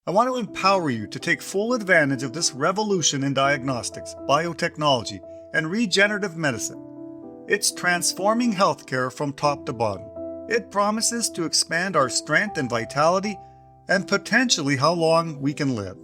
I want to empower you to take full advantage of this revolution in diagnostics, biotechnology, and regenerative medicine. It's transforming healthcare from top to bottom. It promises to expand our strength and vitality, and potentially how long we can live.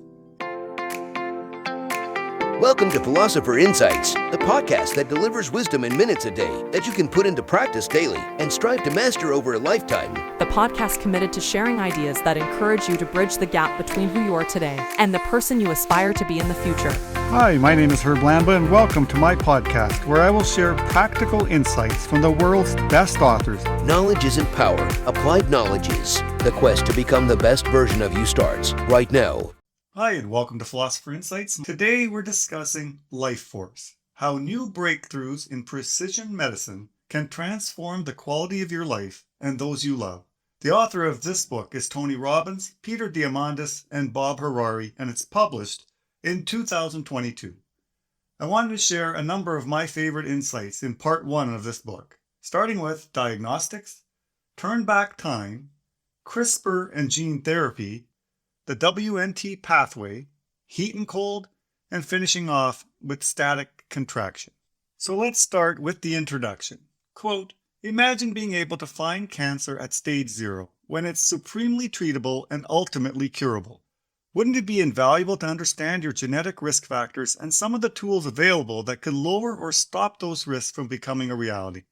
Welcome to Philosopher Insights, the podcast that delivers wisdom in minutes a day that you can put into practice daily and strive to master over a lifetime. The podcast committed to sharing ideas that encourage you to bridge the gap between who you are today and the person you aspire to be in the future. Hi, my name is Herb Lamba, and welcome to my podcast, where I will share practical insights from the world's best authors. Knowledge isn't power. Applied knowledge is. The quest to become the best version of you starts right now. Hi, and welcome to Philosopher Insights. Today we're discussing life force, how new breakthroughs in precision medicine can transform the quality of your life and those you love. The author of this book is Tony Robbins, Peter Diamandis, and Bob Harari, and it's published in 2022. I wanted to share a number of my favorite insights in part one of this book, starting with diagnostics, turn back time, CRISPR and gene therapy, the WNT pathway, heat and cold, and finishing off with static contraction. So let's start with the introduction. Quote, imagine being able to find cancer at stage 0 when it's supremely treatable and ultimately curable. Wouldn't it be invaluable to understand your genetic risk factors and some of the tools available that could lower or stop those risks from becoming a reality?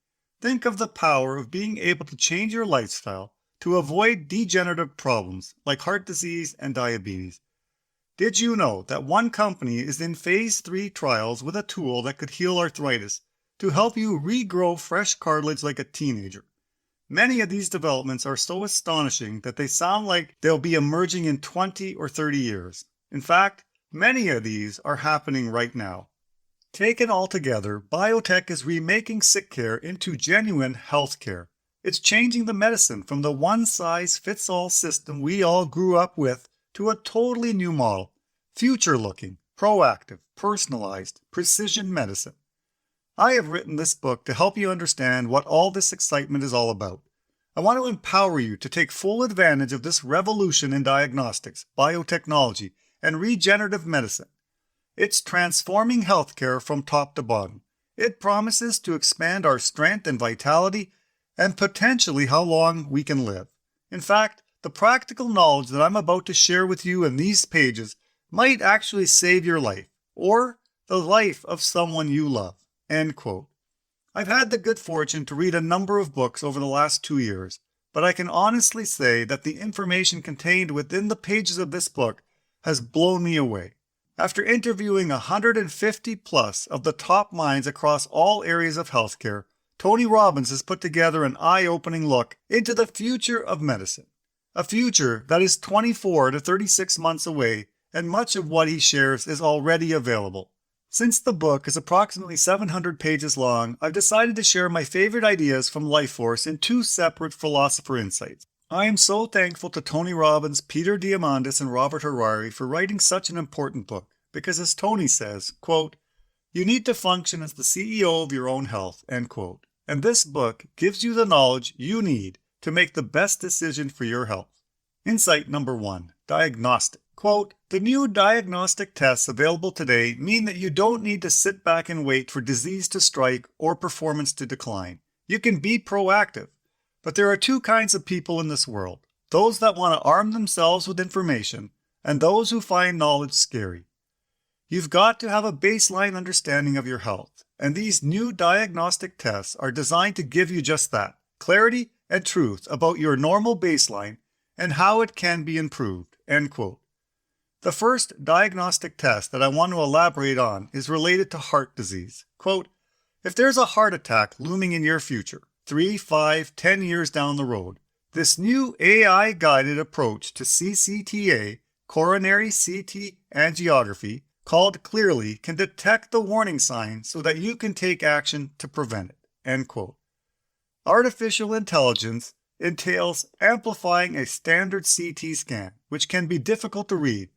Think of the power of being able to change your lifestyle to avoid degenerative problems like heart disease and diabetes. Did you know that one company is in phase 3 trials with a tool that could heal arthritis to help you regrow fresh cartilage like a teenager? Many of these developments are so astonishing that they sound like they'll be emerging in 20 or 30 years. In fact, many of these are happening right now. Taken all together, biotech is remaking sick care into genuine health care. It's changing the medicine from the one-size-fits-all system we all grew up with to a totally new model, future-looking, proactive, personalized, precision medicine. I have written this book to help you understand what all this excitement is all about. I want to empower you to take full advantage of this revolution in diagnostics, biotechnology, and regenerative medicine. It's transforming healthcare from top to bottom. It promises to expand our strength and vitality and potentially how long we can live. In fact, the practical knowledge that I'm about to share with you in these pages might actually save your life, or the life of someone you love. End quote. I've had the good fortune to read a number of books over the last 2 years, but I can honestly say that the information contained within the pages of this book has blown me away. After interviewing 150 plus of the top minds across all areas of healthcare, Tony Robbins has put together an eye-opening look into the future of medicine. A future that is 24 to 36 months away, and much of what he shares is already available. Since the book is approximately 700 pages long, I've decided to share my favorite ideas from Life Force in 2 separate Philosopher Insights. I am so thankful to Tony Robbins, Peter Diamandis, and Robert Harari for writing such an important book, because as Tony says, quote, you need to function as the CEO of your own health, end quote. And this book gives you the knowledge you need to make the best decision for your health. Insight number 1, diagnostic. Quote, the new diagnostic tests available today mean that you don't need to sit back and wait for disease to strike or performance to decline. You can be proactive. But there are 2 kinds of people in this world. Those that want to arm themselves with information, and those who find knowledge scary. You've got to have a baseline understanding of your health, and these new diagnostic tests are designed to give you just that, clarity and truth about your normal baseline and how it can be improved, end quote. The first diagnostic test that I want to elaborate on is related to heart disease. Quote, if there's a heart attack looming in your future, 3, 5, 10 years down the road, this new AI-guided approach to CCTA, coronary CT angiography, called Clearly, can detect the warning sign so that you can take action to prevent it, end quote. Artificial intelligence entails amplifying a standard CT scan, which can be difficult to read,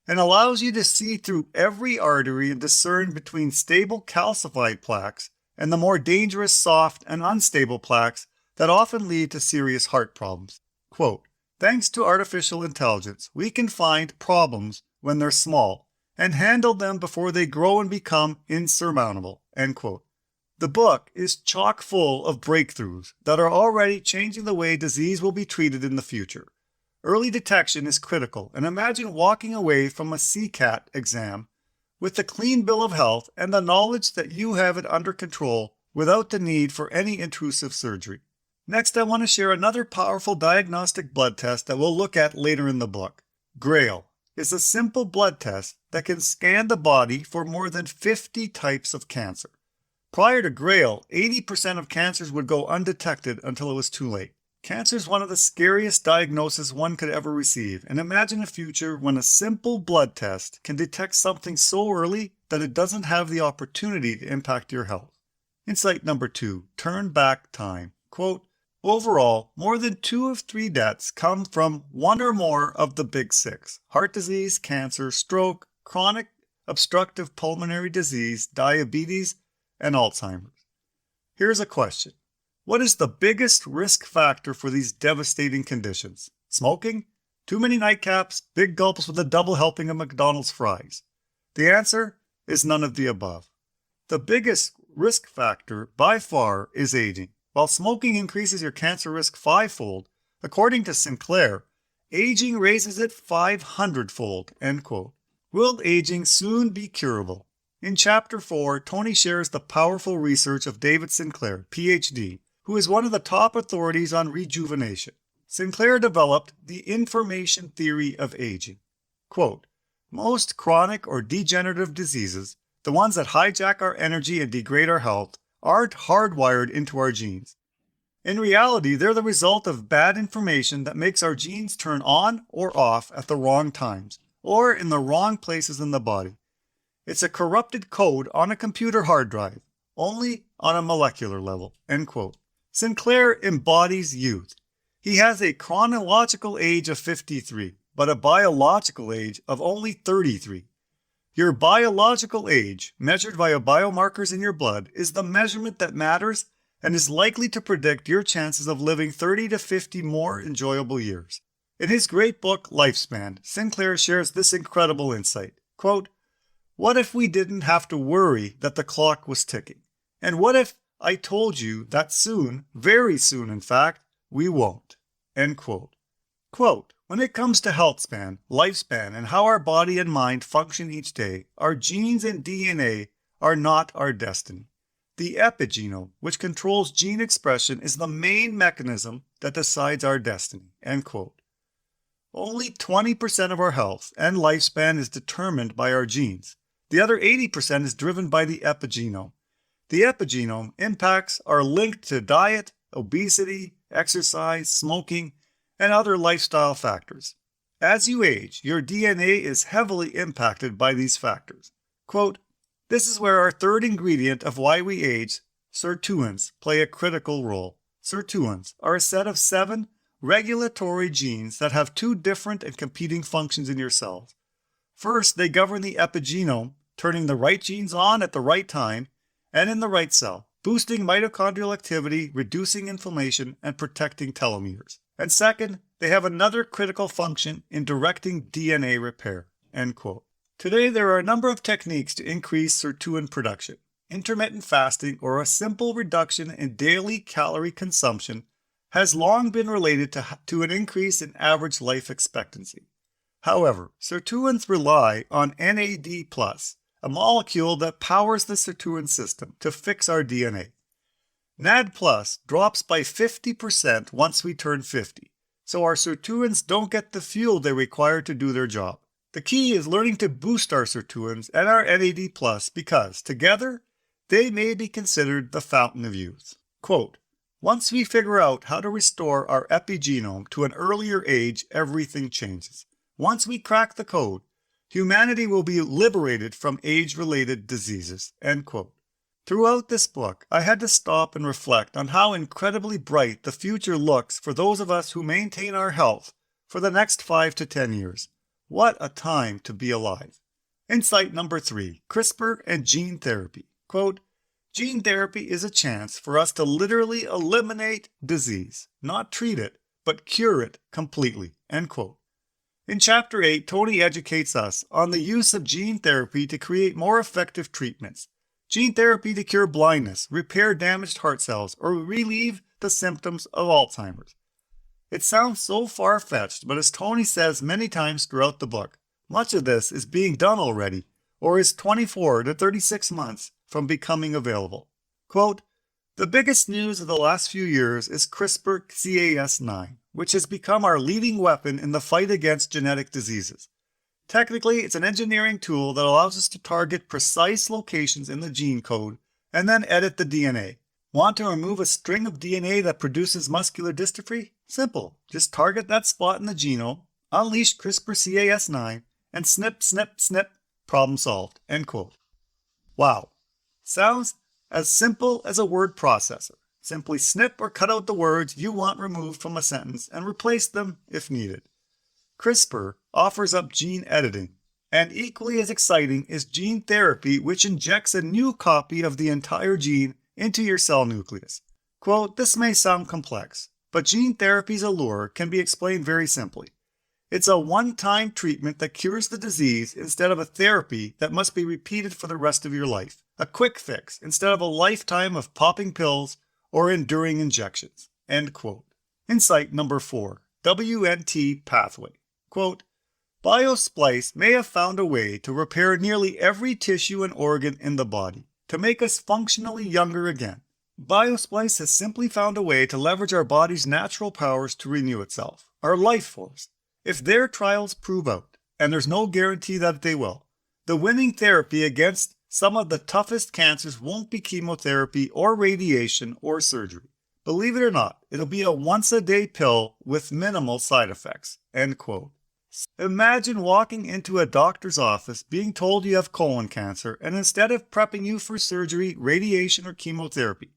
and allows you to see through every artery and discern between stable calcified plaques and the more dangerous soft and unstable plaques that often lead to serious heart problems. Quote, Thanks to artificial intelligence, we can find problems when they're small and handle them before they grow and become insurmountable. End quote. The book is chock full of breakthroughs that are already changing the way disease will be treated in the future. Early detection is critical, and imagine walking away from a CCAT exam with a clean bill of health and the knowledge that you have it under control without the need for any intrusive surgery. Next, I want to share another powerful diagnostic blood test that we'll look at later in the book. GRAIL is a simple blood test that can scan the body for more than 50 types of cancer. Prior to GRAIL, 80% of cancers would go undetected until it was too late. Cancer is one of the scariest diagnoses one could ever receive, and imagine a future when a simple blood test can detect something so early that it doesn't have the opportunity to impact your health. Insight number 2, turn back time. Quote, overall, more than 2 of 3 deaths come from one or more of the big 6: heart disease, cancer, stroke, chronic obstructive pulmonary disease, diabetes, and Alzheimer's. Here's a question. What is the biggest risk factor for these devastating conditions? Smoking? Too many nightcaps? Big gulps with a double helping of McDonald's fries? The answer is none of the above. The biggest risk factor by far is aging. While smoking increases your cancer risk 5-fold, according to Sinclair, aging raises it 500-fold. End quote. Will aging soon be curable? In Chapter 4, Tony shares the powerful research of David Sinclair, PhD, who is one of the top authorities on rejuvenation. Sinclair developed the information theory of aging. Quote, most chronic or degenerative diseases, the ones that hijack our energy and degrade our health, aren't hardwired into our genes. In reality, they're the result of bad information that makes our genes turn on or off at the wrong times, or in the wrong places in the body. It's a corrupted code on a computer hard drive, only on a molecular level. End quote. Sinclair embodies youth. He has a chronological age of 53, but a biological age of only 33. Your biological age, measured via biomarkers in your blood, is the measurement that matters and is likely to predict your chances of living 30 to 50 more enjoyable years. In his great book, Lifespan, Sinclair shares this incredible insight. Quote, what if we didn't have to worry that the clock was ticking? And what if I told you that soon, very soon in fact, we won't? End quote. Quote, when it comes to health span, lifespan, and how our body and mind function each day, our genes and DNA are not our destiny. The epigenome, which controls gene expression, is the main mechanism that decides our destiny. End quote. Only 20% of our health and lifespan is determined by our genes. The other 80% is driven by the epigenome. The epigenome impacts are linked to diet, obesity, exercise, smoking, and other lifestyle factors. As you age, your DNA is heavily impacted by these factors. Quote, this is where our third ingredient of why we age, sirtuins, play a critical role. Sirtuins are a set of 7 regulatory genes that have 2 different and competing functions in your cells. First, they govern the epigenome, turning the right genes on at the right time and in the right cell, boosting mitochondrial activity, reducing inflammation, and protecting telomeres. And second, they have another critical function in directing DNA repair. End quote. Today, there are a number of techniques to increase sirtuin production. Intermittent fasting, or a simple reduction in daily calorie consumption, has long been related to an increase in average life expectancy. However, sirtuins rely on NAD+, a molecule that powers the sirtuin system to fix our DNA. NAD+ drops by 50% once we turn 50, so our sirtuins don't get the fuel they require to do their job. The key is learning to boost our sirtuins and our NAD+, because, together, they may be considered the fountain of youth. Quote, once we figure out how to restore our epigenome to an earlier age, everything changes. Once we crack the code, humanity will be liberated from age-related diseases. End quote. Throughout this book, I had to stop and reflect on how incredibly bright the future looks for those of us who maintain our health for the next 5 to 10 years. What a time to be alive. Insight number 3, CRISPR and gene therapy. Quote, gene therapy is a chance for us to literally eliminate disease, not treat it, but cure it completely. End quote. In Chapter 8, Tony educates us on the use of gene therapy to create more effective treatments. Gene therapy to cure blindness, repair damaged heart cells, or relieve the symptoms of Alzheimer's. It sounds so far-fetched, but as Tony says many times throughout the book, much of this is being done already, or is 24 to 36 months from becoming available. Quote, "The biggest news of the last few years is CRISPR-Cas9, which has become our leading weapon in the fight against genetic diseases. Technically, it's an engineering tool that allows us to target precise locations in the gene code and then edit the DNA. Want to remove a string of DNA that produces muscular dystrophy? Simple. Just target that spot in the genome, unleash CRISPR-Cas9, and snip, snip, snip, problem solved." End quote. Wow. Sounds as simple as a word processor. Simply snip or cut out the words you want removed from a sentence and replace them if needed. CRISPR offers up gene editing, and equally as exciting is gene therapy, which injects a new copy of the entire gene into your cell nucleus. Quote, "This may sound complex, but gene therapy's allure can be explained very simply. It's a one-time treatment that cures the disease instead of a therapy that must be repeated for the rest of your life. A quick fix instead of a lifetime of popping pills or enduring injections." End quote. Insight number 4, WNT pathway. Quote, "BioSplice may have found a way to repair nearly every tissue and organ in the body, to make us functionally younger again. BioSplice has simply found a way to leverage our body's natural powers to renew itself, our life force. If their trials prove out, and there's no guarantee that they will, the winning therapy against some of the toughest cancers won't be chemotherapy or radiation or surgery. Believe it or not, it'll be a once-a-day pill with minimal side effects." End quote. Imagine walking into a doctor's office being told you have colon cancer, and instead of prepping you for surgery, radiation, or chemotherapy,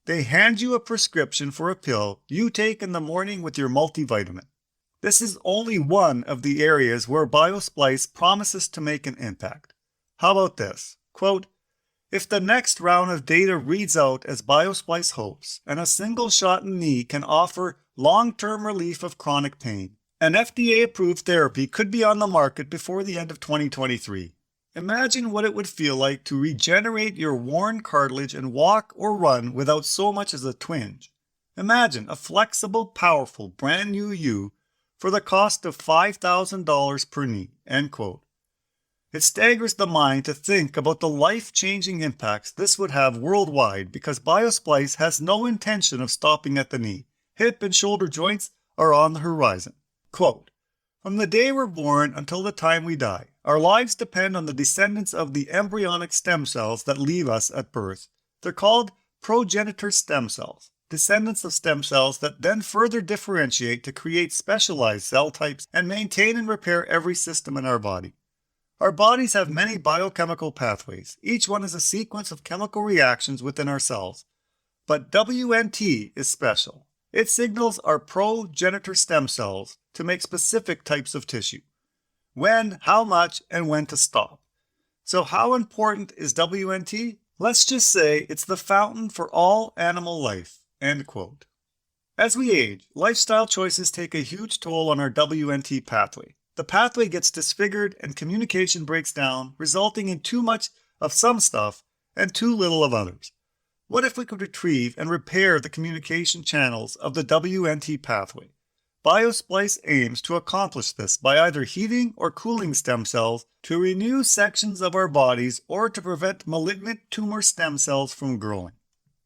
they hand you a prescription for a pill you take in the morning with your multivitamin. This is only one of the areas where BioSplice promises to make an impact. How about this? Quote, "If the next round of data reads out as BioSplice hopes, and a single shot in the knee can offer long-term relief of chronic pain, an FDA-approved therapy could be on the market before the end of 2023. Imagine what it would feel like to regenerate your worn cartilage and walk or run without so much as a twinge. Imagine a flexible, powerful, brand new you for the cost of $5,000 per knee." End quote. It staggers the mind to think about the life-changing impacts this would have worldwide, because BioSplice has no intention of stopping at the knee. Hip and shoulder joints are on the horizon. Quote, "From the day we're born until the time we die, our lives depend on the descendants of the embryonic stem cells that leave us at birth. They're called progenitor stem cells, descendants of stem cells that then further differentiate to create specialized cell types and maintain and repair every system in our body. Our bodies have many biochemical pathways. Each one is a sequence of chemical reactions within our cells. But WNT is special. It signals our progenitor stem cells to make specific types of tissue. When, how much, and when to stop. So how important is WNT? Let's just say it's the fountain for all animal life." End quote. As we age, lifestyle choices take a huge toll on our WNT pathway. The pathway gets disfigured and communication breaks down, resulting in too much of some stuff and too little of others. What if we could retrieve and repair the communication channels of the WNT pathway? BioSplice aims to accomplish this by either heating or cooling stem cells to renew sections of our bodies or to prevent malignant tumor stem cells from growing.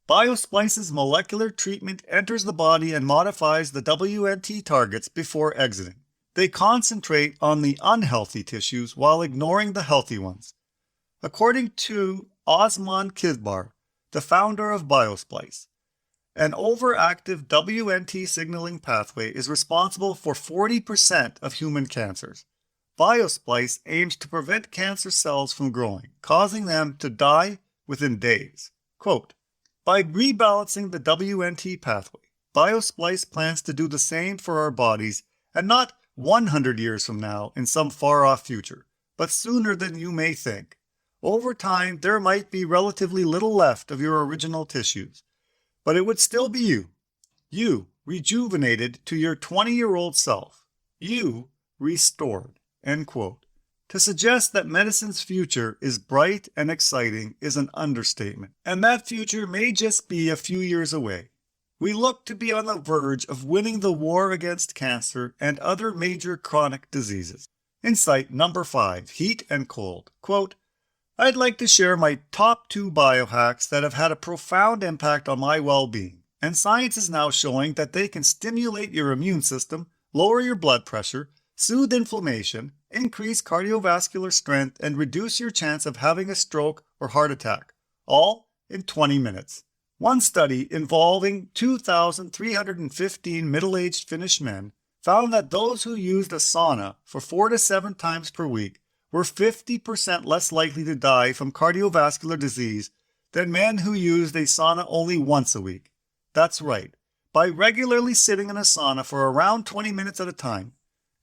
BioSplice's molecular treatment enters the body and modifies the WNT targets before exiting. They concentrate on the unhealthy tissues while ignoring the healthy ones. According to Osman Kizbar, the founder of BioSplice, an overactive WNT signaling pathway is responsible for 40% of human cancers. BioSplice aims to prevent cancer cells from growing, causing them to die within days. Quote, "By rebalancing the WNT pathway, BioSplice plans to do the same for our bodies, and not 100 years from now in some far-off future, but sooner than you may think. Over time, there might be relatively little left of your original tissues, but it would still be you. You, rejuvenated to your 20-year-old self. You restored, end quote. To suggest that medicine's future is bright and exciting is an understatement, and that future may just be a few years away. We look to be on the verge of winning the war against cancer and other major chronic diseases. Insight number 5, heat and cold. Quote, I'd like to share my top 2 biohacks that have had a profound impact on my well-being, and science is now showing that they can stimulate your immune system, lower your blood pressure, soothe inflammation, increase cardiovascular strength, and reduce your chance of having a stroke or heart attack, all in 20 minutes. One study involving 2,315 middle-aged Finnish men found that those who used a sauna for 4 to 7 times per week were 50% less likely to die from cardiovascular disease than men who used a sauna only once a week. That's right. By regularly sitting in a sauna for around 20 minutes at a time,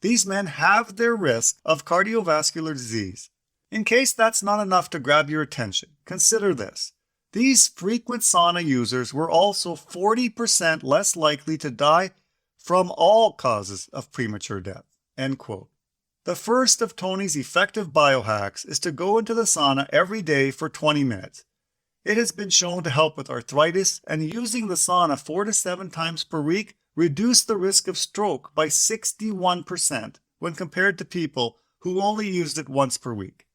these men halve their risk of cardiovascular disease. In case that's not enough to grab your attention, consider this. These frequent sauna users were also 40% less likely to die from all causes of premature death. End quote. The first of Tony's effective biohacks is to go into the sauna every day for 20 minutes. It has been shown to help with arthritis, and using the sauna 4 to 7 times per week reduced the risk of stroke by 61% when compared to people who only used it once per week.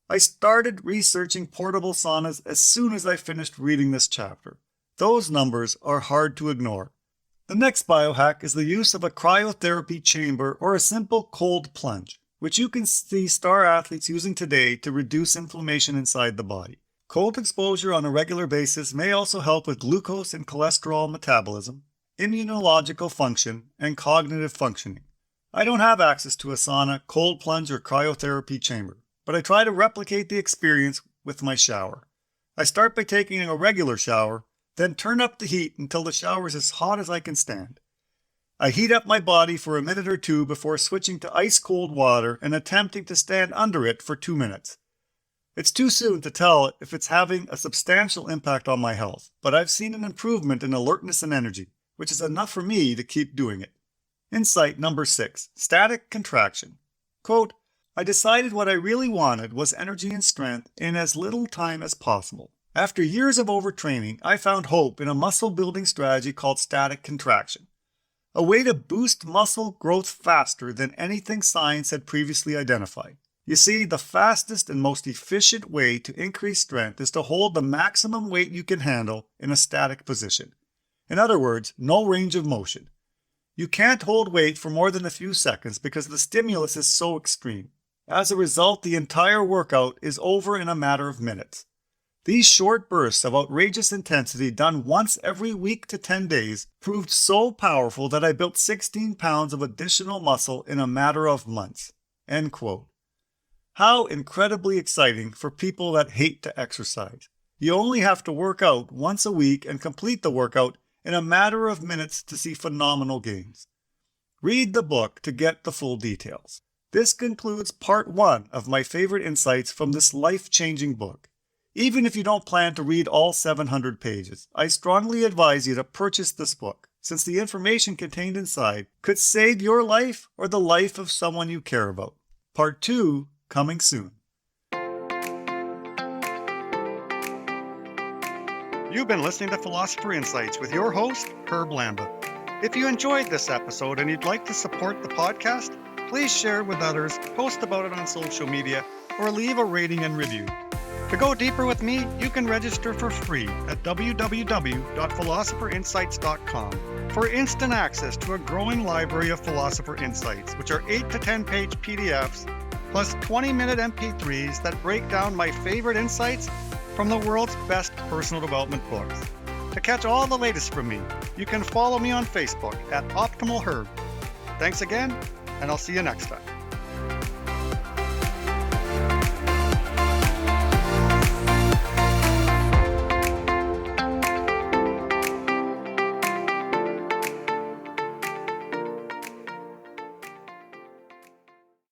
I started researching portable saunas as soon as I finished reading this chapter. Those numbers are hard to ignore. The next biohack is the use of a cryotherapy chamber or a simple cold plunge, which you can see star athletes using today to reduce inflammation inside the body. Cold exposure on a regular basis may also help with glucose and cholesterol metabolism, immunological function, and cognitive functioning. I don't have access to a sauna, cold plunge, or cryotherapy chamber, but I try to replicate the experience with my shower. I start by taking a regular shower, then turn up the heat until the shower is as hot as I can stand. I heat up my body for a minute or two before switching to ice-cold water and attempting to stand under it for 2 minutes. It's too soon to tell if it's having a substantial impact on my health, but I've seen an improvement in alertness and energy, which is enough for me to keep doing it. Insight number 6, static contraction. Quote, I decided what I really wanted was energy and strength in as little time as possible. After years of overtraining, I found hope in a muscle-building strategy called static contraction, a way to boost muscle growth faster than anything science had previously identified. You see, the fastest and most efficient way to increase strength is to hold the maximum weight you can handle in a static position. In other words, no range of motion. You can't hold weight for more than a few seconds because the stimulus is so extreme. As a result, the entire workout is over in a matter of minutes. These short bursts of outrageous intensity done once every week to 10 days proved so powerful that I built 16 pounds of additional muscle in a matter of months. End quote. How incredibly exciting for people that hate to exercise. You only have to work out once a week and complete the workout in a matter of minutes to see phenomenal gains. Read the book to get the full details. This concludes part 1 of my favorite insights from this life-changing book. Even if you don't plan to read all 700 pages, I strongly advise you to purchase this book, since the information contained inside could save your life or the life of someone you care about. Part 2 coming soon. You've been listening to Philosopher Insights with your host, Herb Lamba. If you enjoyed this episode and you'd like to support the podcast, please share it with others, post about it on social media, or leave a rating and review. To go deeper with me, you can register for free at www.philosopherinsights.com for instant access to a growing library of Philosopher Insights, which are 8 to 10 page PDFs plus 20-minute MP3s that break down my favorite insights from the world's best personal development books. To catch all the latest from me, you can follow me on Facebook at Optimal Herb. Thanks again, and I'll see you next time.